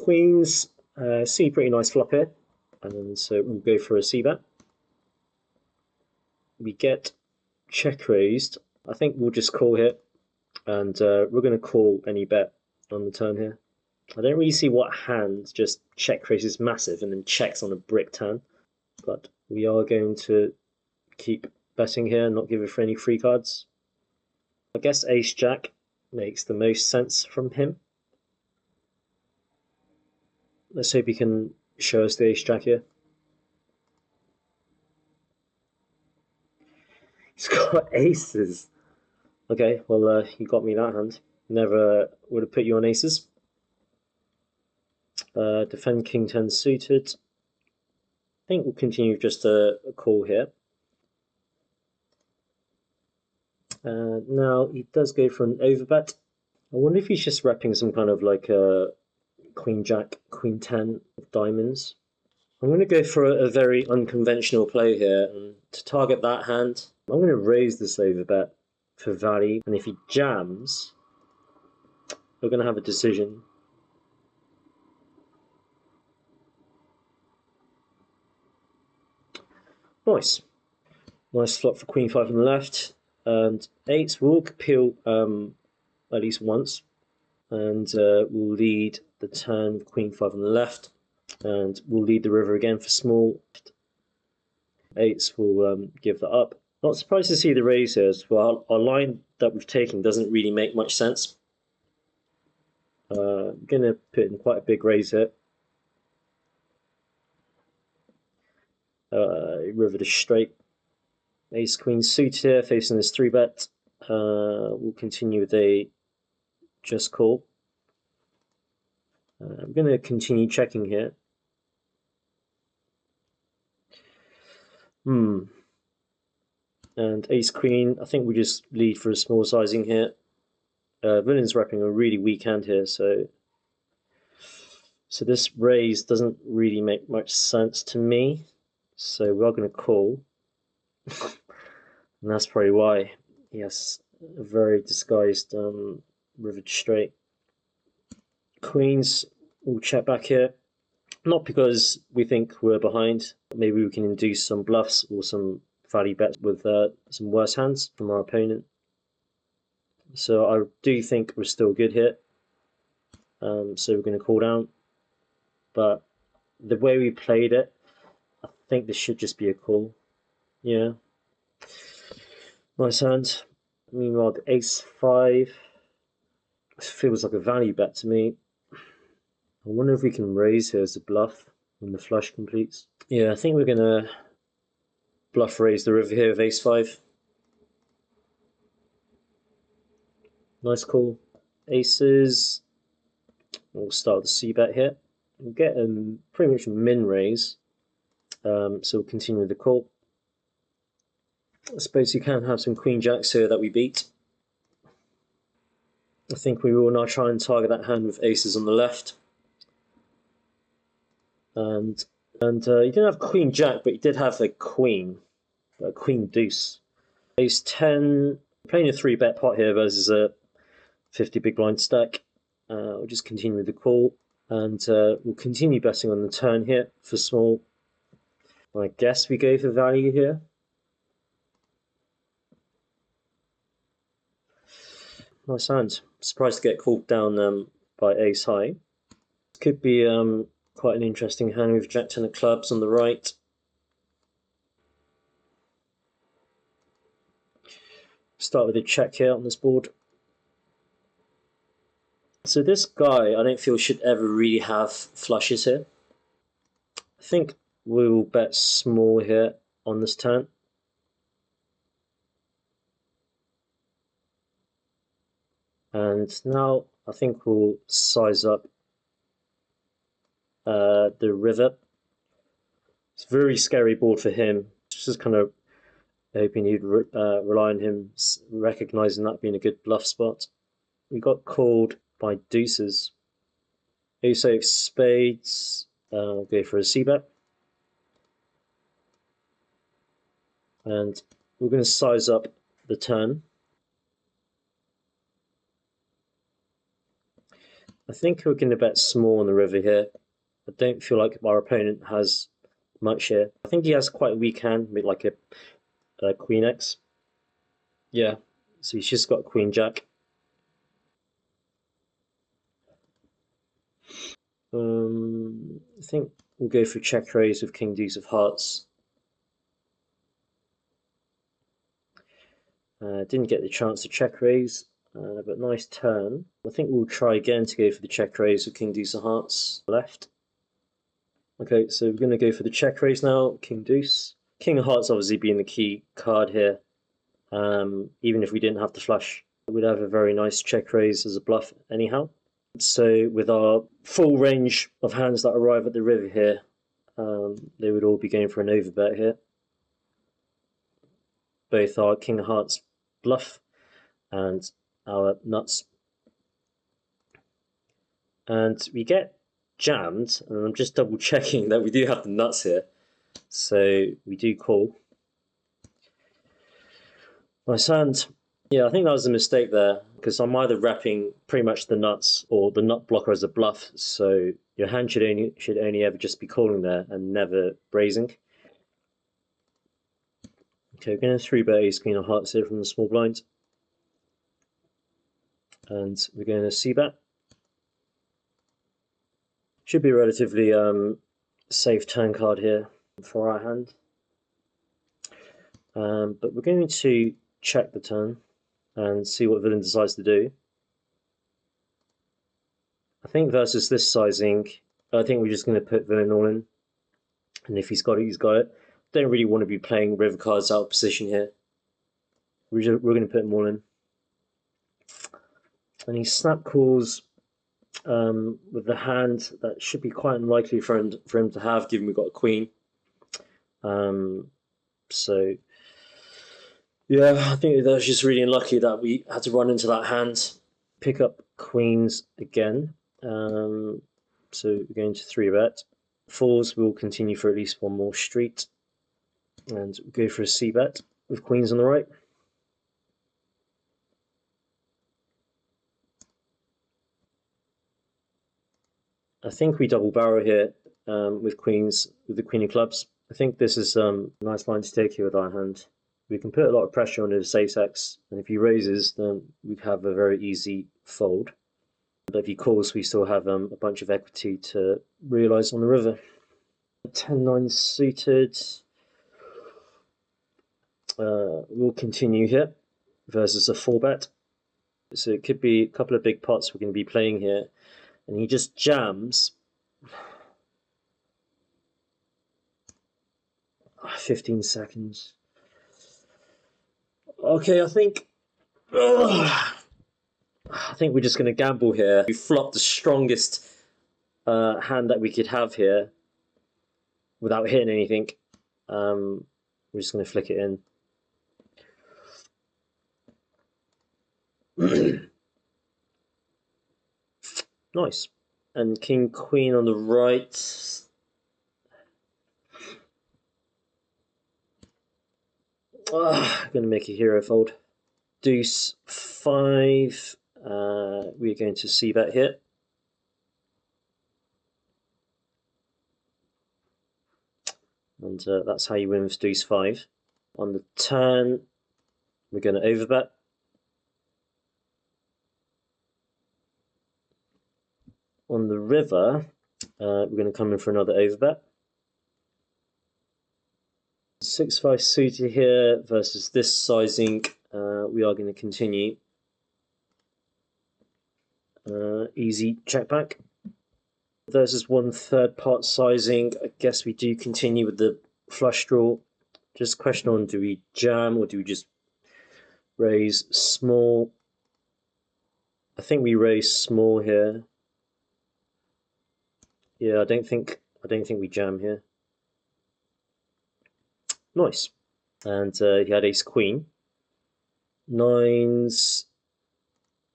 Queens, see pretty nice flop here, and so we'll go for a c bet. We get check raised. I think we'll just call here, and we're going to call any bet on the turn here. I don't really see what hand just check raises massive and then checks on a brick turn, but we are going to keep betting here and not give it for any free cards. I guess ace jack makes the most sense from him. Let's hope he can show us the ace jack here. He's got aces. Okay, well, you got me that hand. Never would have put you on aces. Defend king 10 suited. I think we'll continue just a call here. Now he does go for an overbet. I wonder if he's just repping some kind of like a queen jack, queen 10 of diamonds. I'm going to go for a very unconventional play here, and to target that hand, I'm going to raise this overbet for value, and if he jams, we're going to have a decision. Nice. Nice flop for queen 5 on the left, and eights will appeal at least once, and we'll lead the turn with queen 5 on the left, and we'll lead the river again for small. Eights will give that up. Not surprised to see the raise here as well. Our line that we've taken doesn't really make much sense. I'm going to put in quite a big raise here. River to straight. Ace queen suited here, facing this 3-bet. We'll continue with a just call. I'm going to continue checking here. And ace queen, I think we just lead for a small sizing here. Villain's repping a really weak hand here, so this raise doesn't really make much sense to me. So we are going to call, and that's probably why. Yes, a very disguised river straight. Queens, we'll check back here. Not because we think we're behind. Maybe we can induce some bluffs or some value bets with some worse hands from our opponent. So I do think we're still good here. So we're going to call down. But the way we played it, I think this should just be a call. Yeah. Nice hand. Meanwhile, the ace 5 feels like a value bet to me. I wonder if we can raise here as a bluff when the flush completes. Yeah, I think we're going to bluff raise the river here with ace 5. Nice call. Aces. We'll start the c-bet here. We'll get pretty much a min raise. So we'll continue with the call. I suppose you can have some queen jacks here that we beat. I think we will now try and target that hand with aces on the left. And you didn't have queen jack, but you did have a queen deuce. Ace 10, playing a 3-bet pot here versus a 50 big blind stack. We'll just continue with the call, and we'll continue betting on the turn here for small. I guess we go for value here. Nice hand. Surprised to get called down by ace high. Could be quite an interesting hand with jack 10 of clubs on the right. Start with a check here on this board. So this guy, I don't feel should ever really have flushes here. I think we will bet small here on this turn. And now I think we'll size up the river. It's a very scary board for him. Just kind of hoping he'd rely on him recognizing that being a good bluff spot. We got called by deuces. Ace of spades. I'll go for a c-bet. And we're going to size up the turn. I think we're going to bet small on the river here. I don't feel like our opponent has much here. I think he has quite a weak hand, maybe like a Queen X. Yeah, so he's just got Queen Jack. I think we'll go for check raise with King Deuce of Hearts. Didn't get the chance to check raise, but nice turn. I think we'll try again to go for the check raise with King Deuce of Hearts left. Okay, so we're going to go for the check raise now, King Deuce. King of Hearts obviously being the key card here. Even if we didn't have the flush, we'd have a very nice check raise as a bluff anyhow. So with our full range of hands that arrive at the river here, they would all be going for an overbet here. Both our King of Hearts bluff and our nuts. And we get jammed, and I'm just double checking that we do have the nuts here. So we do call. Nice hand. Yeah, I think that was a mistake there, because I'm either repping pretty much the nuts or the nut blocker as a bluff, so your hand should only ever just be calling there and never raising. Okay, we're going to 3-bet ace queen of hearts here from the small blind. And we're going to c-bet. Should be a relatively safe turn card here for our hand. But we're going to check the turn and see what villain decides to do. I think versus this sizing, I think we're just going to put villain all in. And if he's got it, he's got it. Don't really want to be playing river cards out of position here. We're going to put them all in. And he snap calls with the hand that should be quite unlikely for him to have, given we've got a queen. So yeah, I think that was just really unlucky that we had to run into that hand. Pick up queens again. So we're going to 3-bet. Fours will continue for at least one more street. And we'll go for a c-bet with queens on the right. I think we double barrel here with queens, with the queen of clubs. I think this is a nice line to take here with our hand. We can put a lot of pressure on his ace-x, and if he raises, then we have a very easy fold. But if he calls, we still have a bunch of equity to realise on the river. 10-9 suited. We'll continue here versus a 4-bet. So it could be a couple of big pots we're going to be playing here. And he just jams. 15 seconds. Okay, I think we're just going to gamble here. We flopped the strongest hand that we could have here without hitting anything. We're just going to flick it in. Nice. And king queen on the right. I'm going to make a hero fold. Deuce 5. We're going to c-bet here. And that's how you win with Deuce 5. On the turn, we're going to overbet. On the river, we're going to come in for another overbet. 6-5 suited here versus this sizing. We are going to continue. Easy check back. Versus 1/3 pot sizing. I guess we do continue with the flush draw. Just question on, do we jam or do we just raise small? I think we raise small here. Yeah, I don't think we jam here. Nice. And he had ace queen. Nines.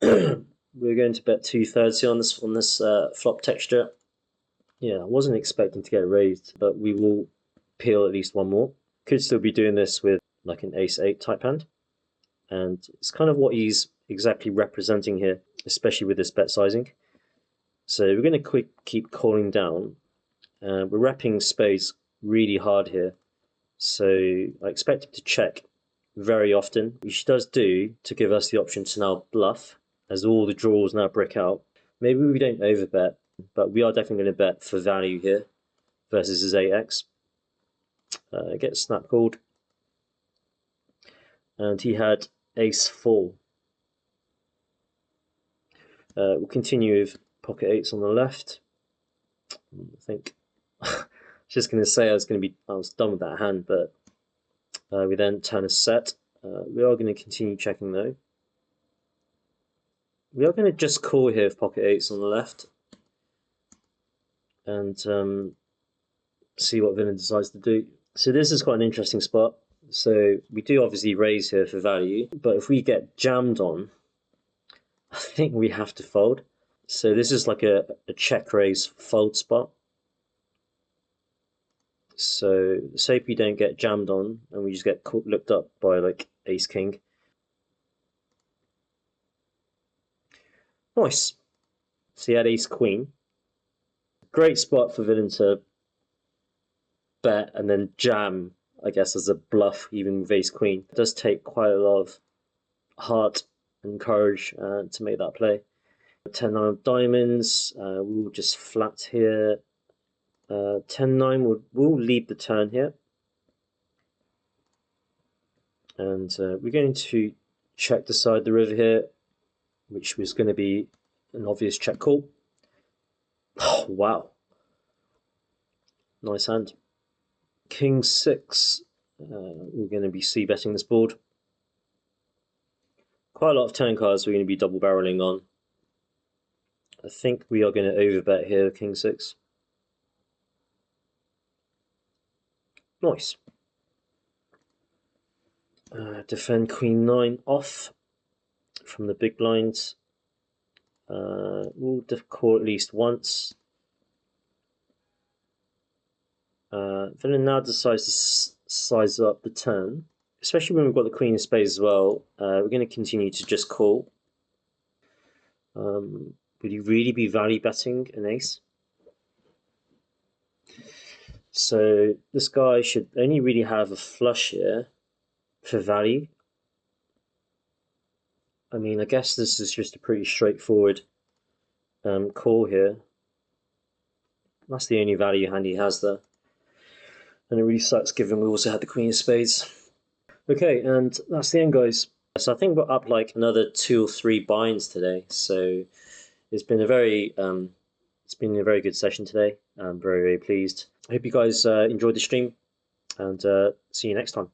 We're going to bet 2/3 here on this flop texture. Yeah, I wasn't expecting to get raised, but we will peel at least one more. Could still be doing this with like an ace-8 type hand. And it's kind of what he's exactly representing here, especially with this bet sizing. So we're going to keep calling down. We're repping spades really hard here. So I expect him to check very often, which he does do to give us the option to now bluff, as all the draws now brick out. Maybe we don't overbet, but we are definitely going to bet for value here versus his 8x. Get snap called. And he had ace-4. We'll continue with pocket 8s on the left. I think just going to say I was done with that hand, but we then turn a set. We are going to continue checking though. We are going to just call here with pocket 8s on the left and see what villain decides to do. So this is quite an interesting spot. So we do obviously raise here for value, but if we get jammed on, I think we have to fold. So this is like a check raise fold spot. So say if we don't get jammed on and we just get looked up by like ace king. Nice. So he had ace queen. Great spot for villain to bet and then jam, I guess, as a bluff, even with ace queen. It does take quite a lot of heart and courage to make that play. 10-9 of diamonds, we'll just flat here. 10-9 will lead the turn here. And we're going to check the side of the river here, which was going to be an obvious check call. Oh, wow. Nice hand. King 6, we're going to be c-betting this board. Quite a lot of turn cards we're going to be double barreling on. I think we are going to overbet here, King 6. Nice. Defend Queen 9 off from the big blinds. We'll call at least once. Villain now decides to size up the turn, especially when we've got the Queen of Spades as well. We're going to continue to just call. Would he really be value betting an ace? So this guy should only really have a flush here for value. I mean, I guess this is just a pretty straightforward call here. That's the only value hand he has there. And it really sucks given we also had the Queen of Spades. Okay, and that's the end, guys. So I think we're up like another 2 or 3 binds today. So it's been a very good session today. I'm very, very pleased. I hope you guys enjoyed the stream, and see you next time.